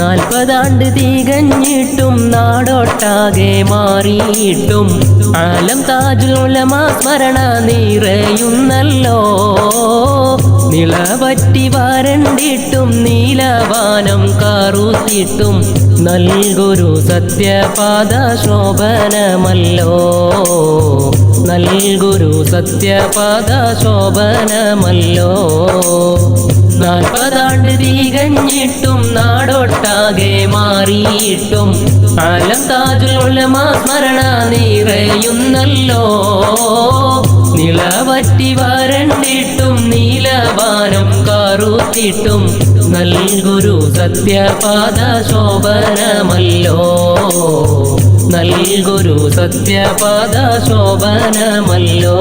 40 തികഞ്ഞിട്ടും നാടൊട്ടാകെ മാറിയിട്ടും ആലം താജുൽ ഉലമ സ്മരണ നിറയുന്നല്ലോ. നിളപറ്റി വരണ്ടിട്ടും നീലവാനം കറുത്തിട്ടും നൽകുരു സത്യപാദ ശോഭനമല്ലോ. നൽകുരു സത്യപാദ ശോഭനമല്ലോ. 40 തികഞ്ഞിട്ടും നാടൊട്ടാകെ മാറിയിട്ടും ആലം താജുൽ ഉലമ സ്മരണ നിറയുന്നല്ലോ. നിളവറ്റി വരണ്ടിട്ടും നീലവാനം കറുത്തിട്ടും നൽകുരു സത്യപാദ ശോഭനമല്ലോ. നൽകുരു സത്യപാദ ശോഭനമല്ലോ.